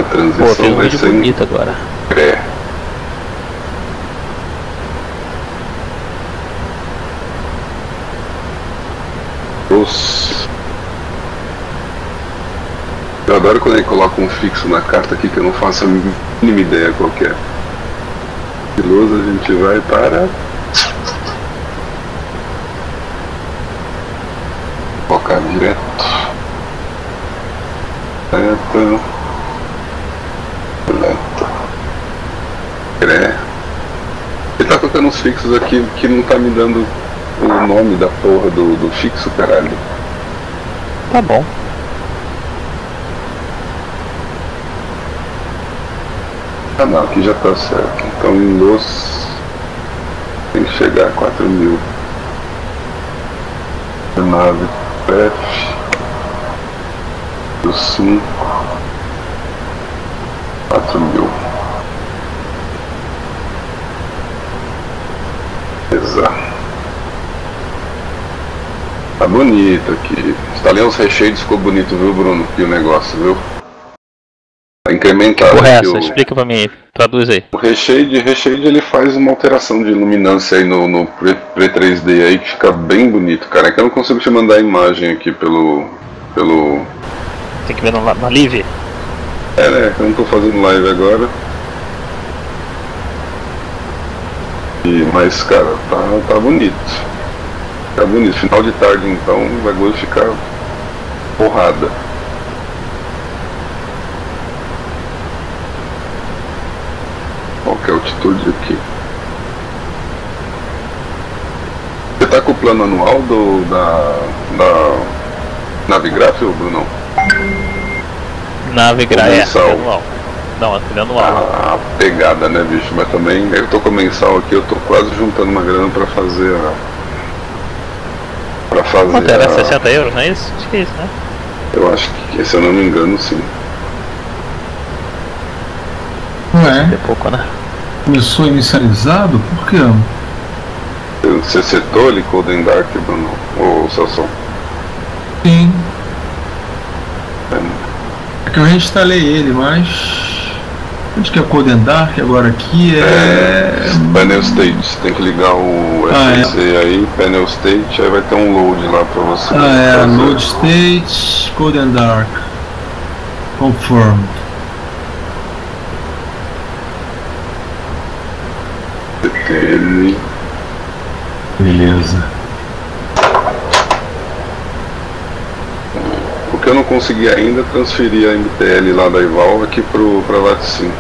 A transição vai ser bonita agora. Eu adoro quando ele coloca um fixo na carta aqui que eu não faço a mínima ideia qual que é. Piloso, a gente vai para... Focar direto. Ele tá colocando uns fixos aqui que não tá me dando o nome da porra do fixo, caralho. Tá bom. Ah não, aqui já tá certo. Então em Los tem que chegar a 4.000. Nave F do 5 4.000. Exato. Tá bonito aqui. Instalei uns recheios, ficou bonito, viu, Bruno? E o negócio, viu? Tá incrementado. Correto, explica pra mim, traduz aí. O recheio ele faz uma alteração de iluminância aí no Pre-3D aí que fica bem bonito, cara. É que eu não consigo te mandar a imagem aqui pelo... Tem que ver na live? É, né? Eu não tô fazendo live agora. Mas, cara, tá bonito. Tá bonito. Final de tarde, então, o bagulho fica porrada. Qual que é a altitude aqui? Você tá com o plano anual da Navigráfica, Bruno? Navigráfica é anual. Não, é anual. Ah, pegada, né, bicho? Mas também, eu tô com o mensal aqui, eu tô quase juntando uma grana pra fazer Quanto era? 60 euros, não é isso? Acho que é isso, né? Eu acho que, se eu não me engano, sim. Ué? É pouco, né? Começou inicializado? Por quê? Você setou ele Cold Dark, Bruno? Ou Celso? Sim. É que eu reinstalei ele, mas... Onde que é Cold Dark? Agora aqui é... Panel State, tem que ligar o FCC aí, Panel State, aí vai ter um load lá pra você. Load State, Cold Dark. Confirmed. Beleza. O que eu não consegui ainda é transferir a MTL lá da Ival aqui pra VATSIM.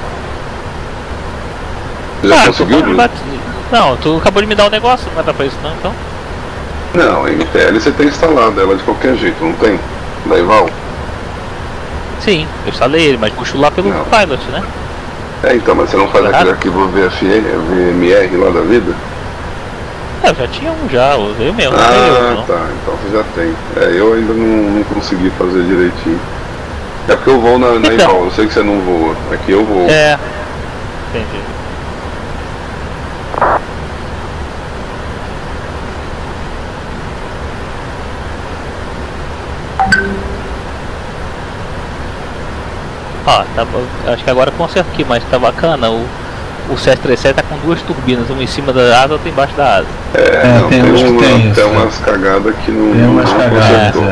Você já conseguiu? Não, tu acabou de me dar um negócio, não vai dar pra isso não, então? Não, a MTL você tem instalado ela de qualquer jeito, não tem? Da Ival? Sim, eu instalei ele, mas puxo lá pelo Pilot, né? É, então, mas você não faz aquele arquivo VMR lá da vida? É, eu já tinha um já, usei o meu. Ah, tá, então você já tem. É, eu ainda não consegui fazer direitinho. É porque eu vou na Ival, eu sei que você não voa, aqui eu vou. É, entendi. Ó, tá, acho que agora conserto aqui, mas tá bacana. O 737 tá com duas turbinas, uma em cima da asa e outra embaixo da asa. Tem umas cagadas que não consertou.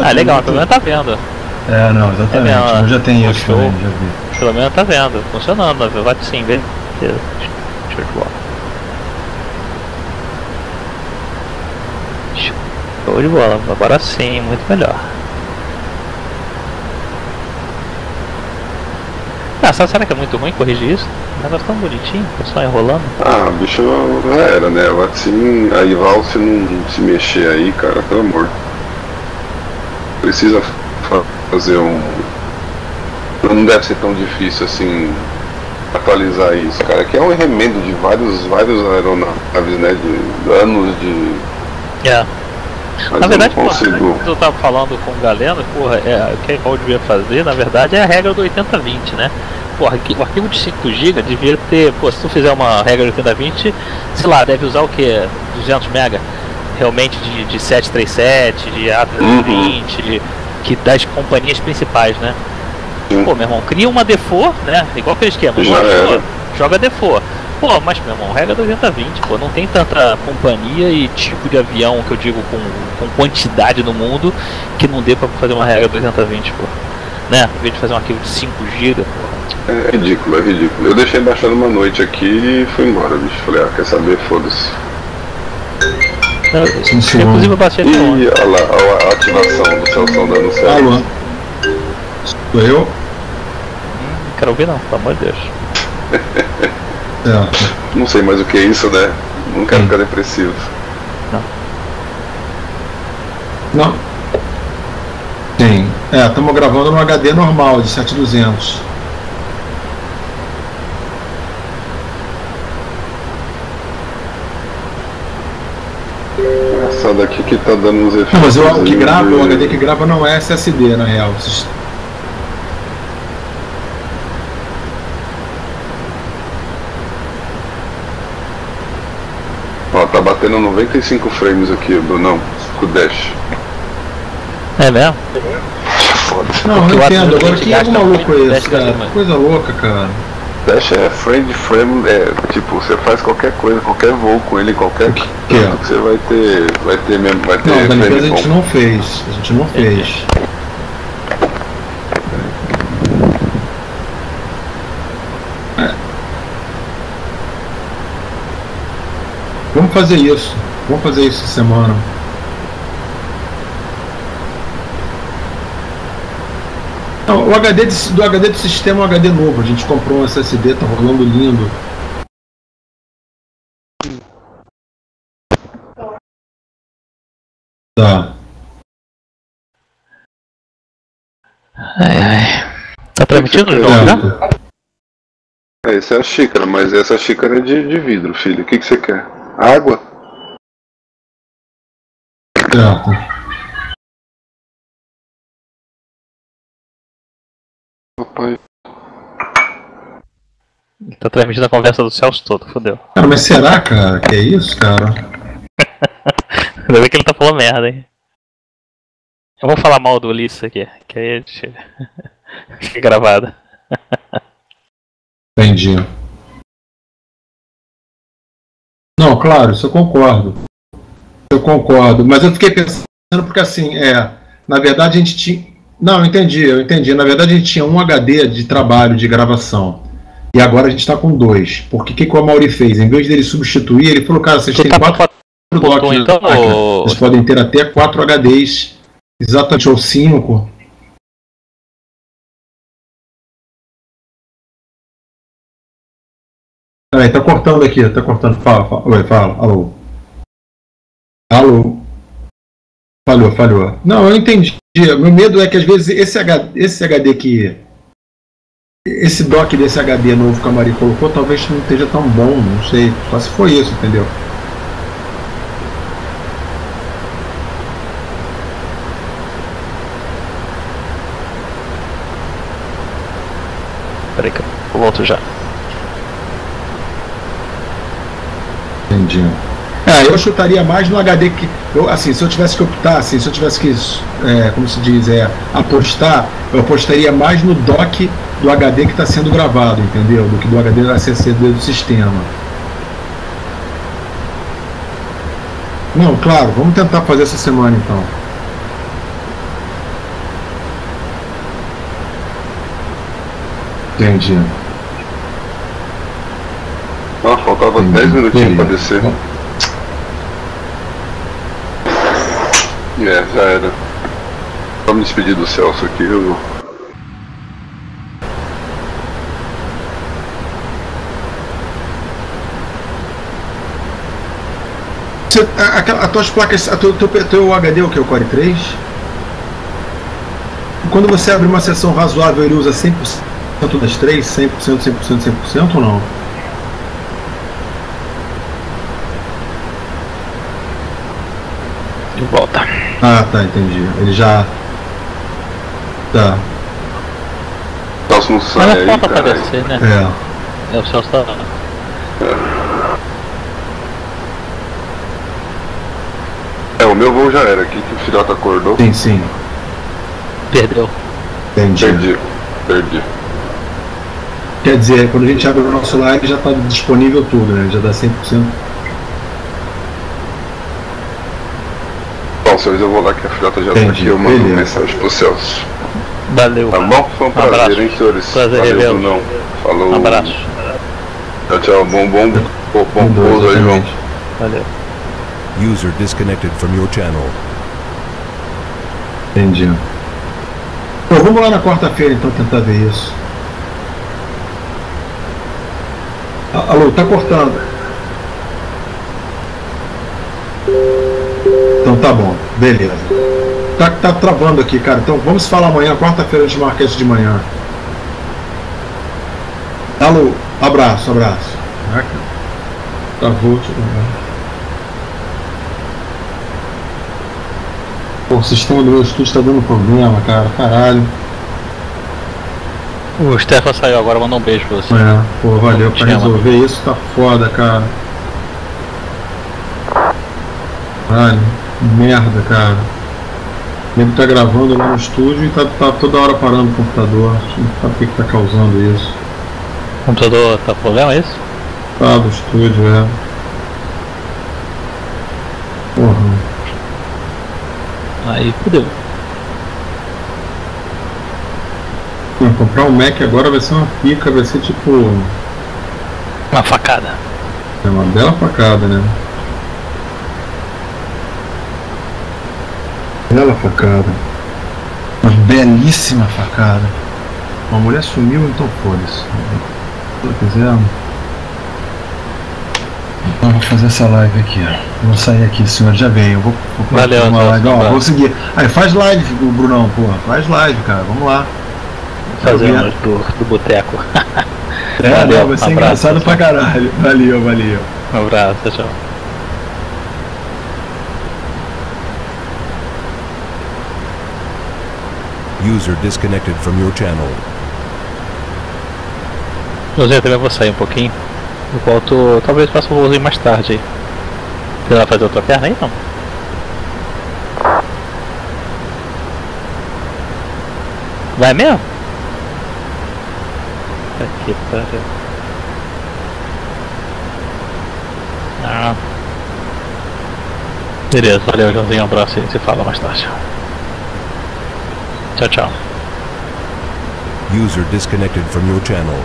Ah, legal, pelo menos tá vendo. Não, exatamente. Eu já tenho isso também, já vi. Pelo menos tá vendo, funcionando, vai sim, beleza. Show de bola. Show de bola, agora sim, muito melhor. Será que é muito ruim corrigir isso? O negócio tão bonitinho, o pessoal enrolando. Ah, bicho, já era, né? O VATSIM, a Ival, se não se mexer aí, cara, pelo amor. Precisa fazer não deve ser tão difícil assim atualizar isso, cara. Que é um remendo de vários aeronaves, né? De anos de. Na verdade, eu tava falando com o Galeno, porra, o que a Ival devia fazer, na verdade, é a regra do 80-20, né? Porra, o arquivo de 5 GB devia ter, pô, se tu fizer uma regra de 80-20, sei lá, deve usar o que? 200 MB? Realmente de 737, de A320, que das companhias principais, né? Pô, meu irmão, cria uma default, né? Igual aquele esquema, joga default. Pô, mas meu irmão, regra do 80-20, pô, não tem tanta companhia e tipo de avião que eu digo com quantidade no mundo que não dê pra fazer uma regra do 80-20, pô. Né? Em vez de fazer um arquivo de 5 GB, pô. É ridículo, é ridículo. Eu deixei baixando uma noite aqui e fui embora, bicho. Falei, quer saber? Foda-se. Inclusive eu baixei até ontem. E olha lá, a ativação do Celso dando certo. Alô? Sou eu? Não quero ouvir não, pelo amor de Deus. Não sei mais o que é isso, né? Não quero ficar depressivo. Não. Sim. Estamos gravando no HD normal de 7200. Essa daqui que tá dando uns efeitos. Não, mas o que grava, o HD que grava não é SSD, na real. Ó, tá batendo 95 frames aqui, Brunão, com o dash. É mesmo? Foda. Não, eu entendo. Agora que é maluco esse, cara? Coisa louca, cara. Dash é frame, tipo, você faz qualquer coisa, qualquer voo com ele, qualquer canto que você vai ter mesmo, vai ter. Não, da limpeza a gente não fez. A gente não fez. Vamos fazer isso. Vamos fazer isso essa semana. Não, o HD do HD do sistema é um HD novo. A gente comprou um SSD, tá rolando lindo. Tá. Tá transmitindo o jogo já? Essa é a xícara, mas essa xícara é de vidro, filho. O que você quer? Água? Certo. Papai. Ele tá transmitindo a conversa do Celso todo, fodeu. Cara, mas será, cara? Que é isso, cara? Ainda bem que ele tá falando merda, hein? Eu vou falar mal do Ulisses aqui, que aí a gente fica gravado. Entendi. Não, claro, isso eu concordo. Eu concordo, mas eu fiquei pensando porque assim, na verdade a gente tinha... Não, eu entendi. Na verdade a gente tinha um HD de trabalho, de gravação. E agora a gente está com 2. Porque o que o Amaury fez? Em vez dele substituir, ele falou, cara, vocês têm 4 blocos então, de máquina. Vocês podem ter até 4 HDs, exatamente, ou 5. Peraí, tá cortando aqui, tá cortando. Fala. Oi, fala, alô. Alô. Falhou. Não, eu entendi. Meu medo é que às vezes esse HD que... Esse dock desse HD novo que a Mari colocou talvez não esteja tão bom, não sei. Só se foi isso, entendeu? Peraí que eu volto já. Entendi. Eu chutaria mais no HD que... assim, se eu tivesse que optar, assim, se eu tivesse que, como se diz, apostar, eu apostaria mais no dock do HD que está sendo gravado, entendeu? Do que do HD da SSD do sistema. Não, claro, vamos tentar fazer essa semana então. Entendi. Faltava 10 minutinhos para descer. Já era. Vamos me despedir do Celso aqui. As tuas placas, teu HD é o que? O Core 3? Quando você abre uma sessão razoável, ele usa 100% das 3? 100% ou não? De volta. Ah, tá, entendi. Ele já... Tá. O Celso não sai aí, falta aparecer, né? O Celso tá... O meu voo já era aqui, que o filhote acordou. Sim. Perdeu. Entendi. Perdi. Quer dizer, quando a gente abre o nosso live já está disponível tudo, né? Já dá 100%. Bom, senhores, eu vou lá que a filhota já está aqui, eu mando mensagem pro Celso. Valeu. Tá bom? Foi um prazer, abraço, hein, senhores? Prazer, valeu, Brunão. Falou. Um abraço. Tchau, tchau. Bom pouso aí, João. Valeu. User disconnected from your channel. Entendi. Bom, vamos lá na quarta-feira então tentar ver isso. Alô, tá cortando. Então tá bom, beleza. Tá travando aqui, cara. Então vamos falar amanhã, quarta-feira, a gente marca isso de manhã. Alô, abraço. Caraca. Travou. Pô, o sistema do meu estúdio está dando problema, cara. Caralho. O Stefan saiu agora, mandou um beijo pra você. Pô, valeu pra resolver isso, tá foda, cara. Caralho, merda, cara. Ele tá gravando lá no estúdio e tá toda hora parando o computador. Não sabe o que tá causando isso. O computador tá com problema, é isso? Tá, do estúdio, Porra. Aí fudeu. Comprar um Mac agora vai ser uma pica, vai ser tipo... Uma facada. É uma bela facada, né? Bela facada. Uma belíssima facada. Uma mulher sumiu, então foda-se. Se quiser... Então vou fazer essa live aqui, ó. Vou sair aqui, senhor, já veio. Eu vou valeu, uma live. Ó, vou seguir. Aí faz live, Brunão, porra. Faz live, cara. Vamos lá. Fazer um do boteco. Valeu, vai ser engraçado pra caralho. Valeu. Um abraço, tchau. User disconnected from your channel. José, também vou sair um pouquinho. Eu volto, talvez faça um voozinho mais tarde aí. Você vai fazer outra perna aí, não? Vai mesmo? Aqui, pariu. Ah. Beleza, valeu, Joãozinho. Um abraço e se fala mais tarde. Tchau. User disconnected from your channel.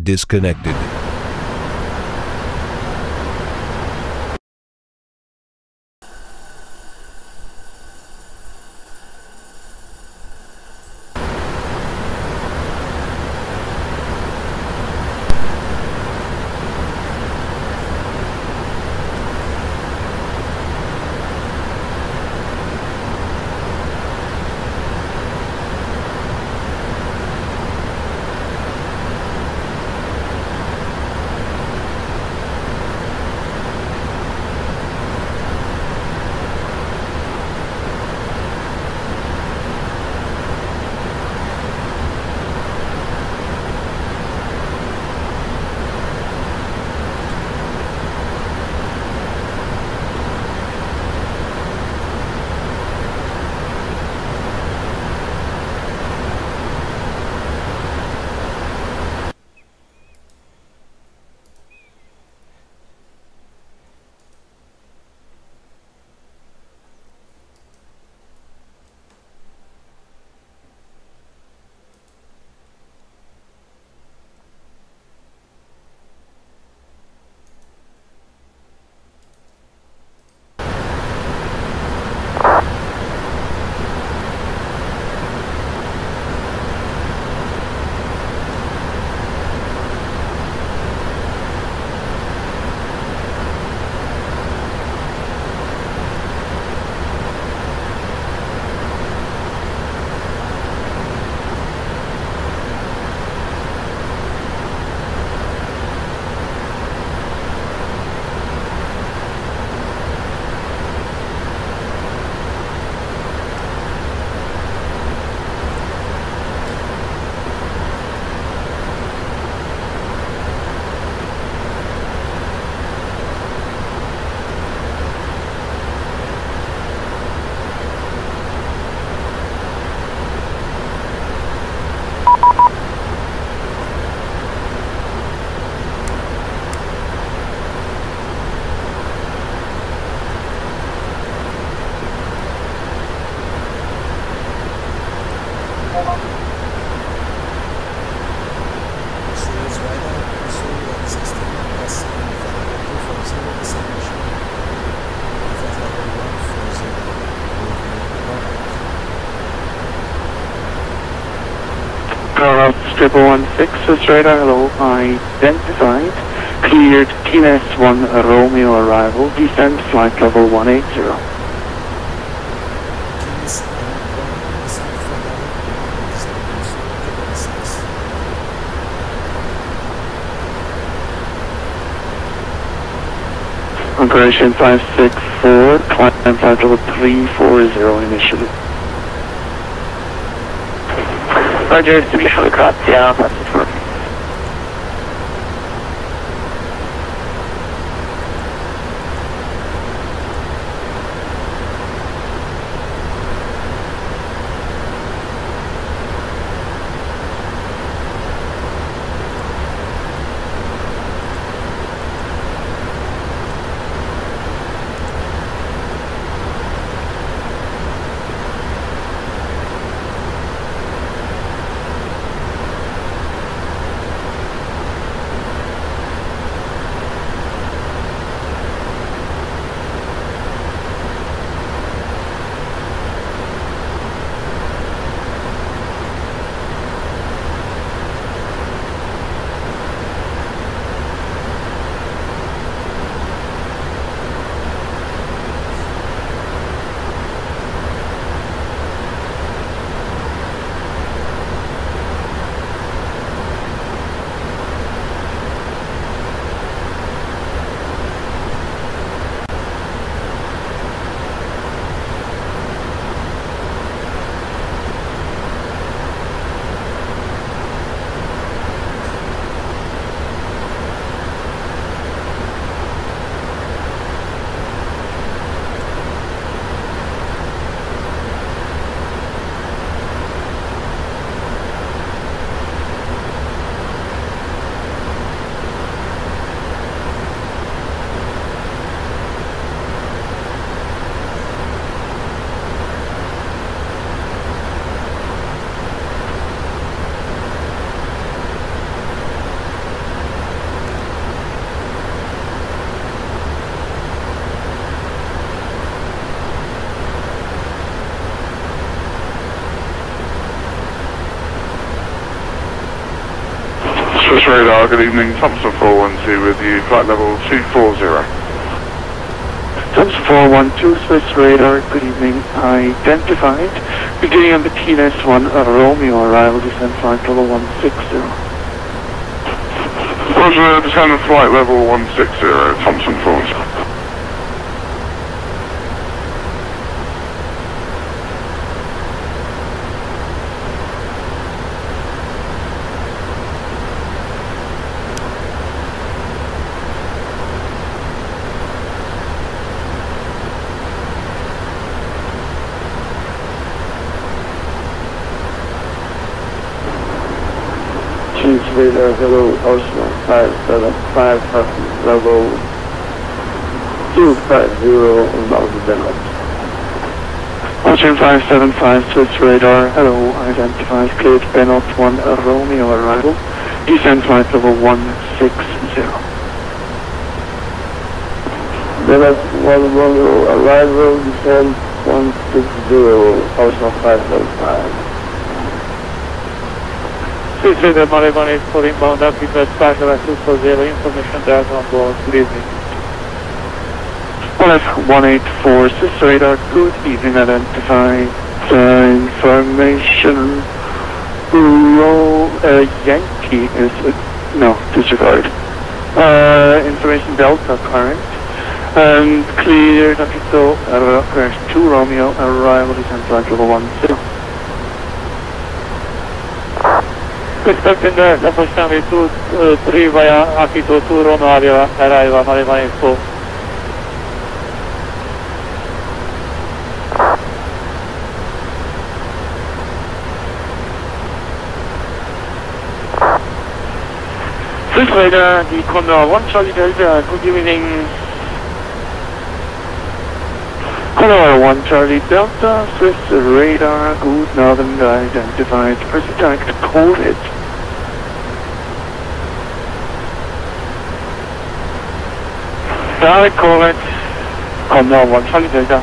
disconnected. Triple 16 was radar, hello, identified, cleared TNS1 Romeo arrival, descend flight level 180. Operation 564, climb flight level 340 initially. Roger, to be helicopter, yeah, that's it. Swiss radar, good evening, Thompson 412 with you, flight level 240. Thompson 412, Swiss radar, good evening, identified. Beginning on the TNS1 Romeo arrival, descent flight level 160. Roger, descend flight level 160, Thompson 412. Radar, hello, Osmo 575, level 250, inbound Denmark. Ocean 575, Swiss radar, hello, identified, cleared Penalt 1 Romeo arrival, descent flight level 160. Penalt 1 Romeo arrival, descent 160, Osmo 575. Swiss radar, Mare 184 inbound, rapid west 50240, information data on board, good evening. 184, Swiss radar, good evening, identified, information, Yankee is, no, disregard, information Delta current, and cleared, Capito, crash 2 Romeo, arrival, descent flight level 10. Expecting the first family 2-3 via Akito 2 Romeo arrival, Mare 184. Swiss radar, the Condor 1 Charlie Delta, good evening. Condor 1 Charlie Delta, Swiss radar, good northern identified, contact coded. Direct coded, Condor 1 Charlie Delta.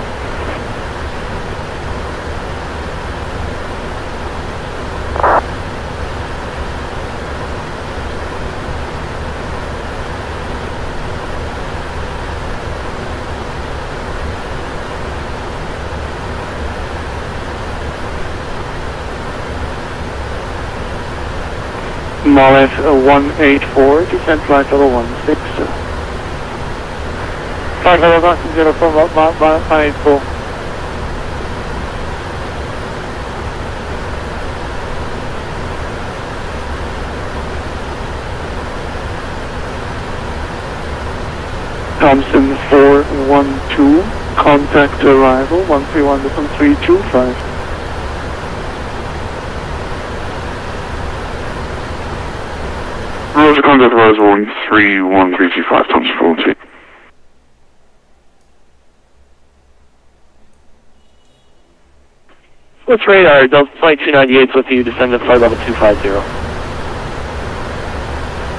Molef 184, descent flight level 160. Flight level 160 from 184. Thompson 412, contact arrival 131.325. Roger, contact arrival 131.325, Thompson 412. What's radar? Delta Flight 298 with you, descend to flight level 250.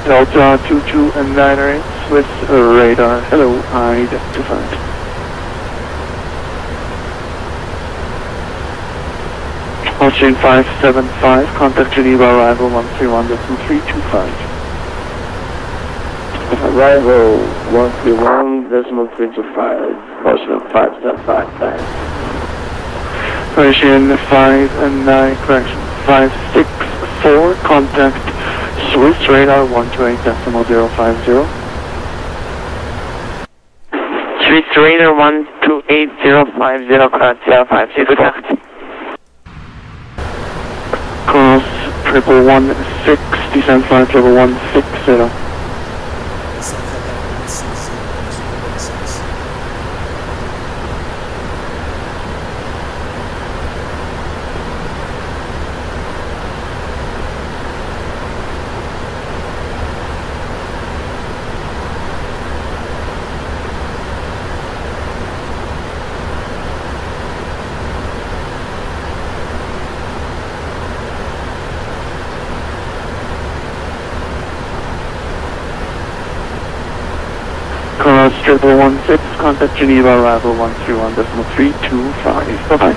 Delta 2298, Swiss radar, hello, identified. Ocean 575, contact Geneva arrival 131.325. Arrival 131.325, Ocean 575. Ocean 5 and 9, correction, 564, contact Swiss radar 128.050. Swiss radar 128.050, correct 056, contact. Cross 1116, descent flight level 160. Cross 1116, contact Geneva arrival 131.325. Bye-bye.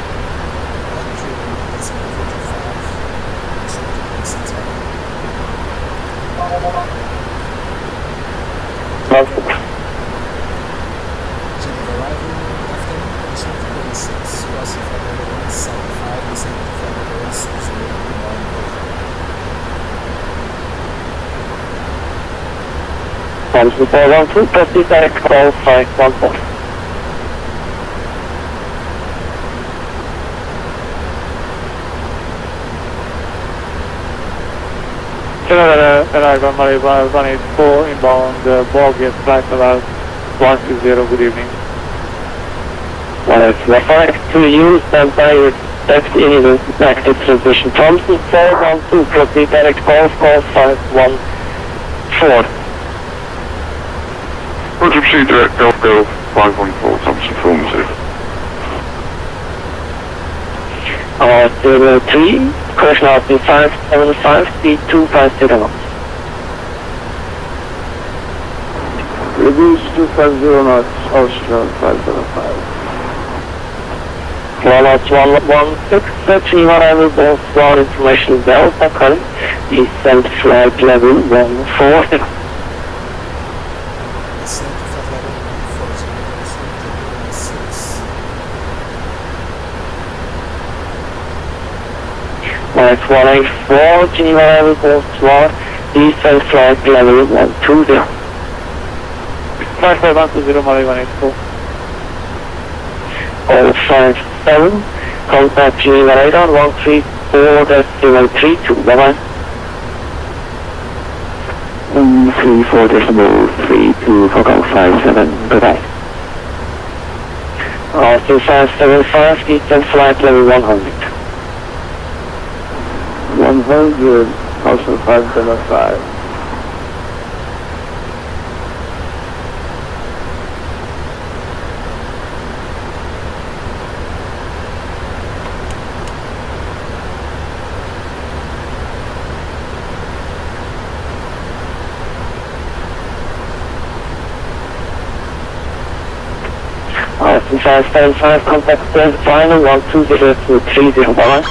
Thompson 412, proceed direct call 514. Arrival Mariba 184 inbound Boeing flight about 120, good evening. Refer to you, stand by your text in active transmission. Thompson 412, proceed direct call 514. Roger, proceed direct Golf 514, Thompson 412. 03, correction RP 575, speed 250 knots. Reduce 250 knots, Austrian 575. 116, Geneva, both ground information Delta current, descent flight level 140. Flight 184, Geneva, both ground, descent flight level 120. Flight 120, Mali 184. 057, contact Geneva radar 134.32, bye-bye. 134.32, Focal 57, bye-bye. 2575, descent flight level 100. 100, Austin 575. Austin 575, contact final 120.30, bye-bye.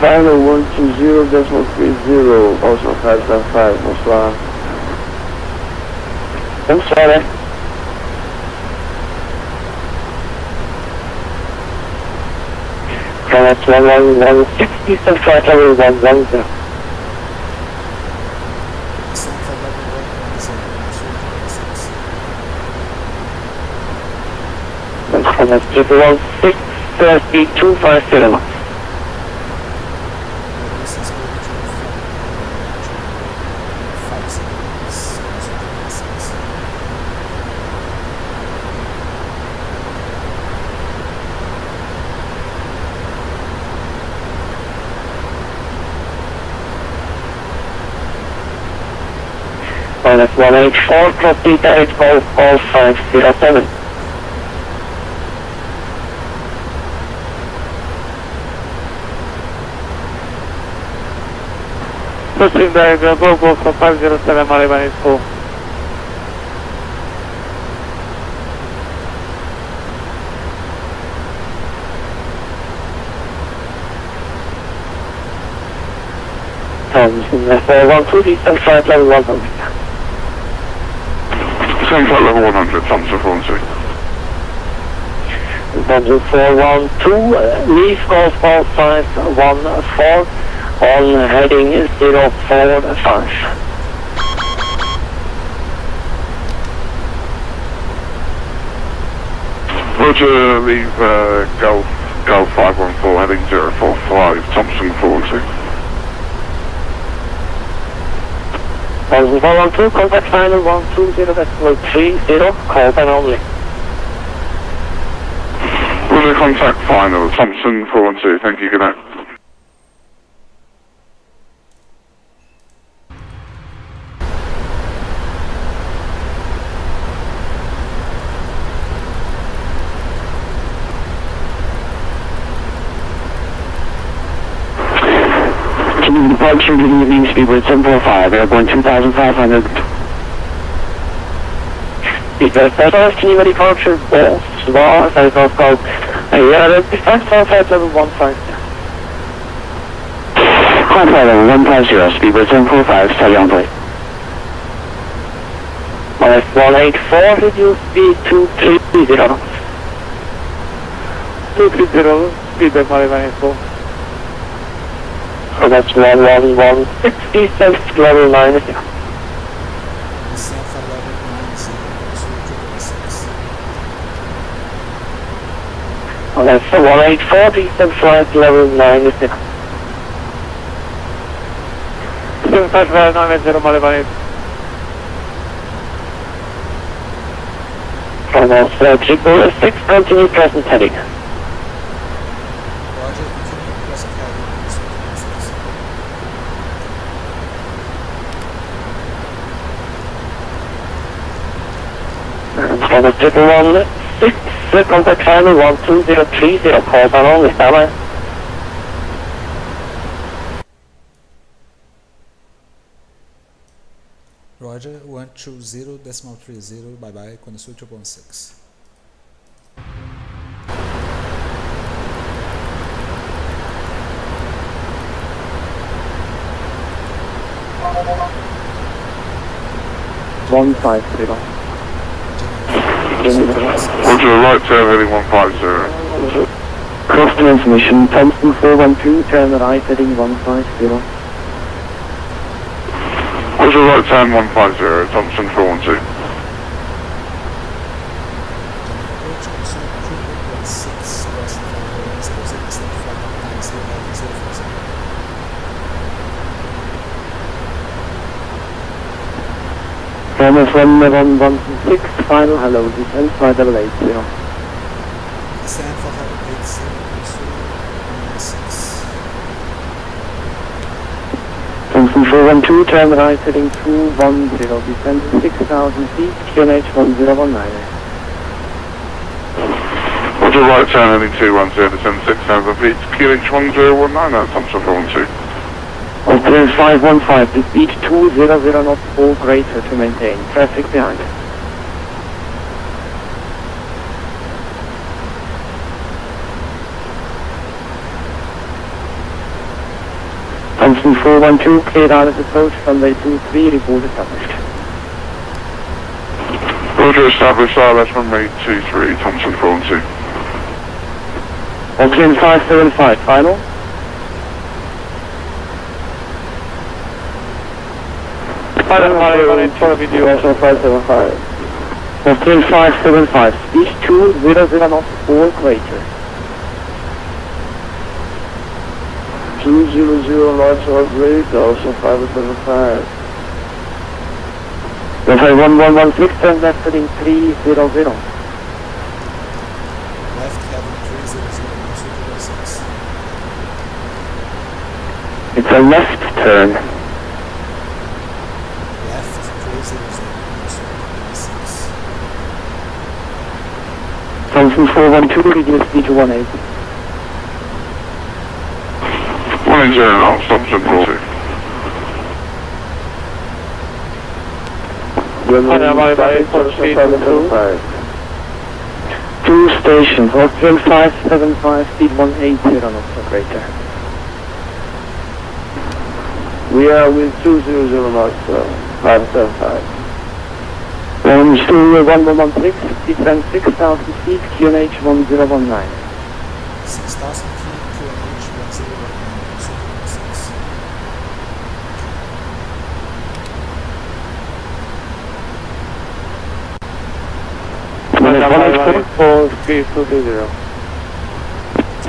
Final 120.30, also 575, bonsoir. Bonsoir. Contact 160, descent flight level 110. Contact 116, speed 250 knots. Contact 184, proceed direct call 507. Proceed direct Golf 507, Mali 184. Thompson 412, descent flight level 100. Descent flight level 100, Thompson 412. Thompson 412, leave Golf 514 on heading 045. Roger, leave Golf 514, heading 045, Thompson 412. Thompson 412, contact final 120.30, call time only. Will contact final, Thompson 412, thank you, good night. Departure, good evening, speedbird 745, airborne 2500. Speedbird 5, Geneva departure, Bonsoir, South Call, flight level 150. Flight level 150, speedbird 745, study on plate. RF 184, reduce speed 230. 230, speedbird Mali 184. So that's 11160, level 9. That's the 184, descent flight level 96. 750 Malibane. And that's 6, continue present heading. Roger, continue present heading. For the 116, contact final 12030, call down only, standby. Roger, 120.30, bye bye, conheço 216. Roger, right turn heading 150. Cross transmission, Thompson 412, turn right heading 150. Roger, right turn 150, Thompson 412. Thomas 116, final hello, descent 580. Descend for 580, Thompson 412, turn right heading 210, descend 6,000 feet, QNH 1019. Roger, right turn heading 210, descend 6,000 feet, QH 1019, that's Thompson 412. Hotel 515, to speed 200 knots or greater to maintain. Traffic behind. Thompson 412, cleared out of approach, runway 23, report established. Roger, established, that's runway 23, Thompson 412. Oakland 575, final. Final, 575. Hotel 575, speed 200 knots or greater. 200 knots or greater, also 575. Runway 1116, turn left heading 300. left heading 300, It's a left turn. left 300, Thompson 412, reduce speed to 18. 180 knots, Thompson 412. Two stations, Hotel 575, speed 180 knots or greater. We are with 200 knots, 575. 116, descend 6,000 feet, QNH 1019. 6,000 feet, QNH 1019, 184, speed 220.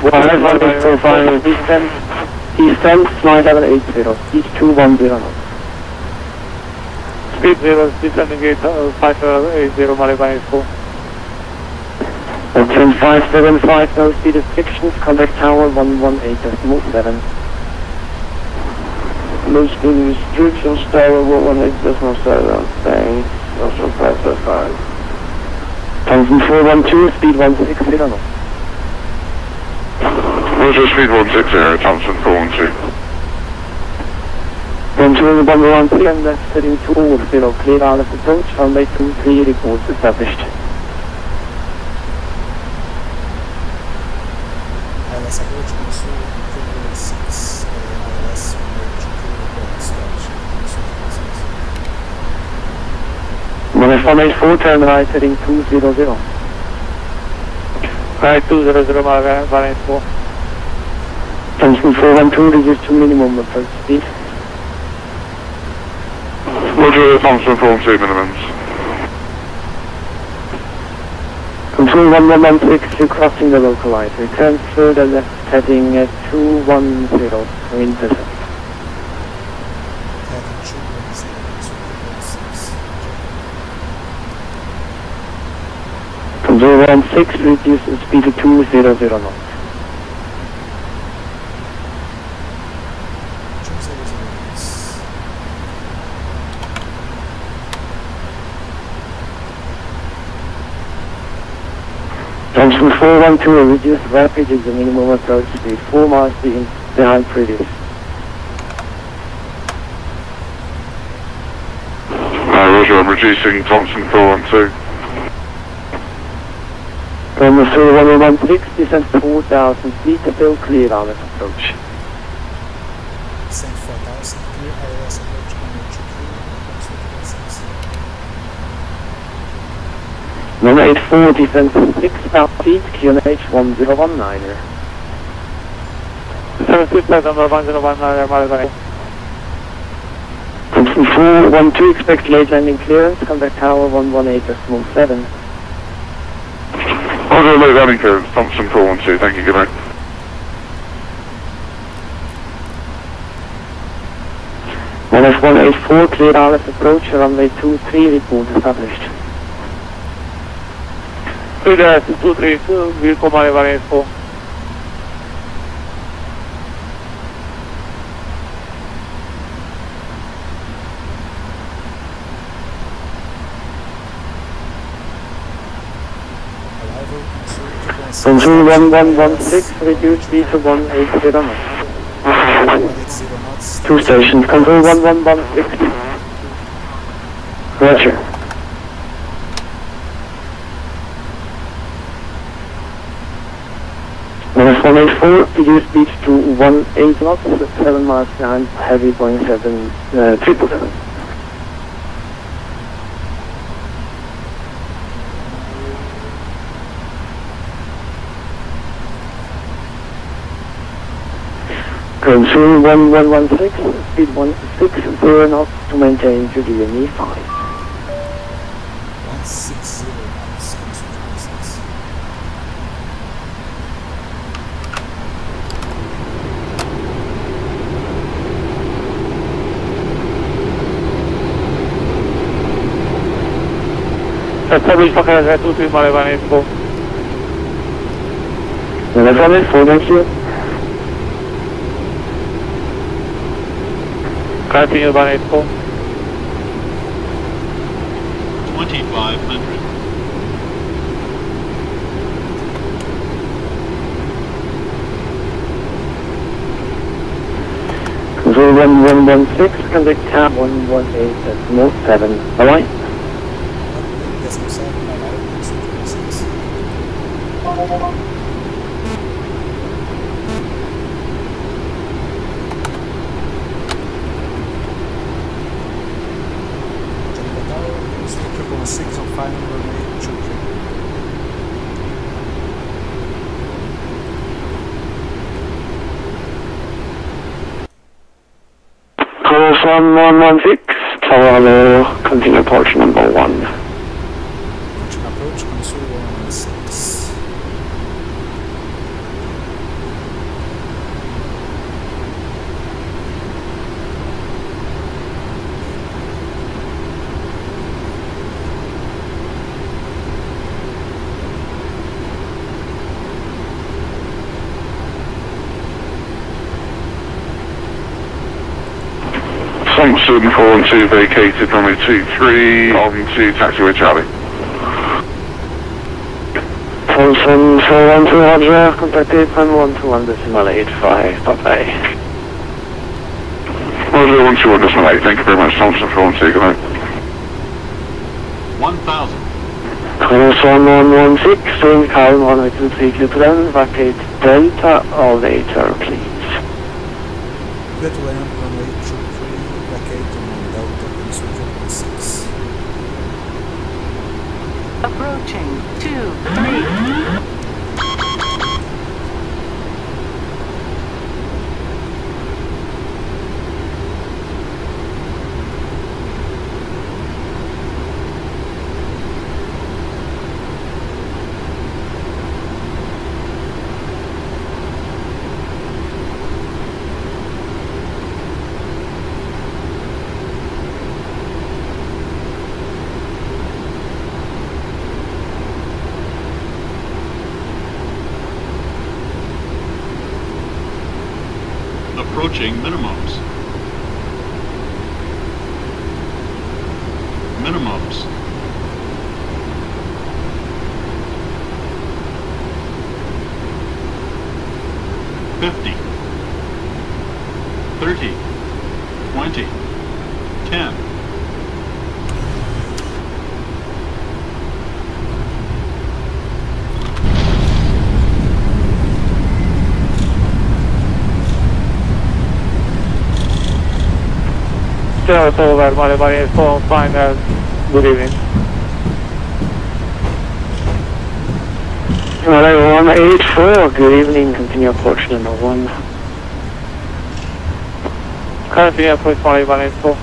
184, final, descend, flight level 80, speed 210 knots. Speed 0, descending gate 580, Malibane 4. Hotel 575, no speed restrictions, contact tower 118.7. No speed restrictions, tower 118.7, thanks, also 575. Thompson 412, speed 160 knots. Roger, speed 160, Thompson 412. 121, and that's heading 200, clear out of approach, runway 23, reports established. ILS approach, conheço 216, ILS approach, Runway 484, turn right heading 200. Right, 200, Malibane 4. Thompson 412, reduce to minimum approach speed. Roger, Thompson 412 minimums. Control 1116, you're crossing the localizer. Return further left heading 210 to intercept. Heading 210, Control 16, reduce the speed to 200 knots. 200. Thompson 412, reduce rapid is the minimum approach speed, 4 miles behind previous. Roger, I'm reducing Thompson 412. From 1116, descent 4,000 feet, still clear on this approach. Descent 4,000, clear ILS approach runway 23, Number 84, descent 6,000 feet, QNH 1019er. 1019er, Thompson 412, expect late landing clearance, contact tower 118.7. Roger, late landing clearance, Thompson 412, thank you, good night. NF184, clear RF approach, runway 23, report established. Clear 232, vehicle by 184. arrival, Control 1116, reduce speed to 180 knots. 180 knots. 2 stations, control 1116. Roger. NF184, reduce speed to 18 knots, 7 miles behind, heavy Boeing 777. Control 1116, speed 160 knots to maintain to DME 5. 160 knots, control 16. Establish pasajeros 23 Malevan Info. Malevan Info, thank you. Continue Malevan Info. 2500. Control 1116, contact tab 118.7. Alright? Decimal 7, arrival, control 6. Geneva Tower, triple 6 on final runway 23. Course 1116, Tower, continue approach number 1. Approach console 116. Thompson 412 vacated runway 23 on to taxiway Charlie. Thompson 412 Roger, contact 8.121.85, bye-bye. Roger 121.8, thank you very much, Thompson 412, good night. 1000. Course 1116, doing calm runway 23 clear to land, vacate Delta or later, please. Clear to land, runway 23, vacate on Delta, console 6. Approaching 23. approaching minimums. Minimums. $50, $30, $20, $10. Still it's all about money, it's all fine. Good evening. Runway 184, good evening, continue approach number 1. Continue approach 184.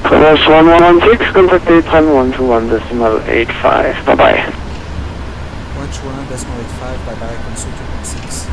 Class 1116, contact 81121.85, bye-bye. 121.85, bye-bye, consult 2.6.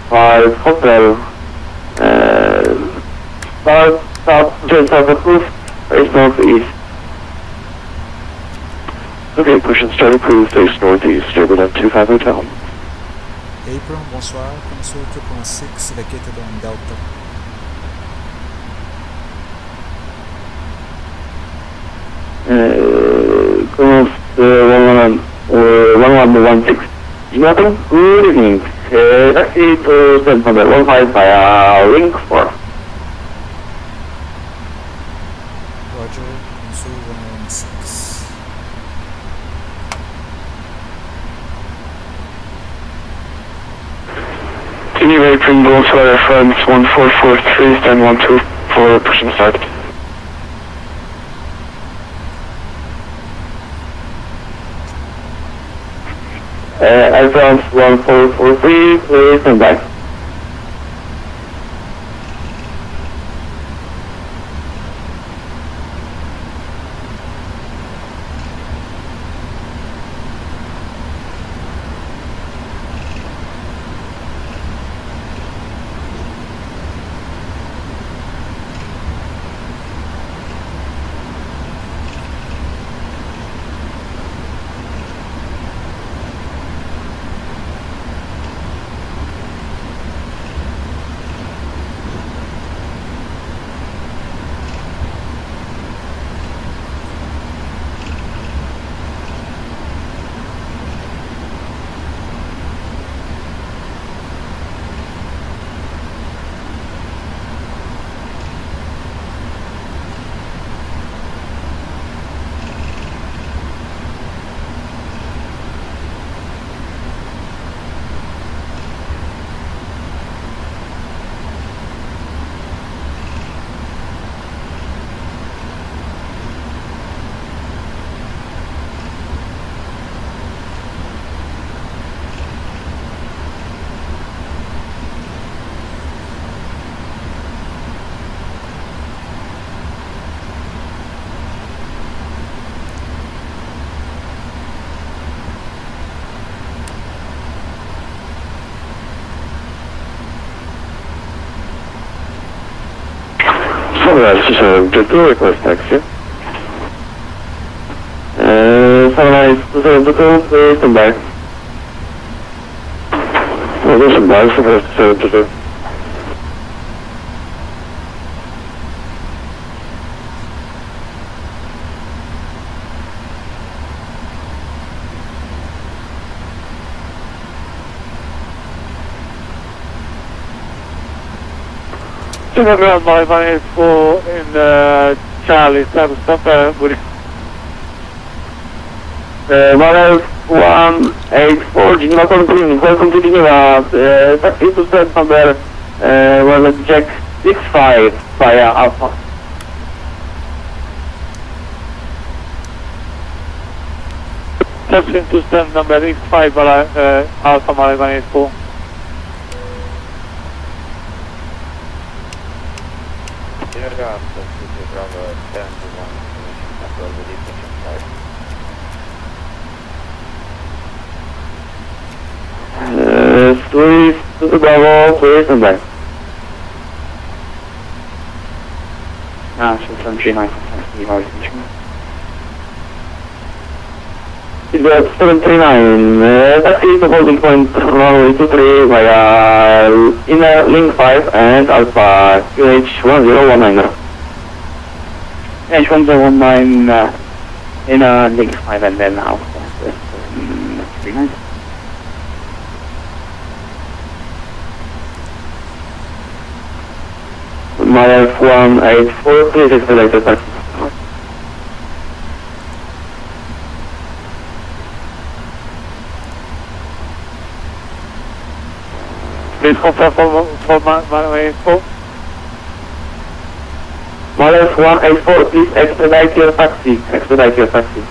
Five hotel. South, just on the roof, face northeast. Okay, push and start cruise, face northeast, turbulent 25 hotel. April, bonsoir, console 2.6, vacated on Delta. Cruise 1116. Nothing? Good evening. Taxi to San Francisco 15 via link 4. Roger, console 116. Continue right from Bullseye France 1443, stand 12 for push and start. Advance 1443, please stand by. Just do request taxi. Sunrise, please come back. Well, there's some bags for us to do. Around my 184 in Charlie, stop, would you? 184. 184, Geneva continuing, welcome to Geneva, taxi to set number, Jack 65 via Alpha. Taxi to set number 65 via Alpha Maliban 84. Please, to the Bravo, please, and back. So some G9, it's 739, that is the holding point runway 23 via inner link 5 and Alpha QH1019. H1019 inner link 5 and then Alpha 39. My F184, please expedite the taxi. Please confirm for my F184. My F184, please expedite your taxi. Expedite your taxi.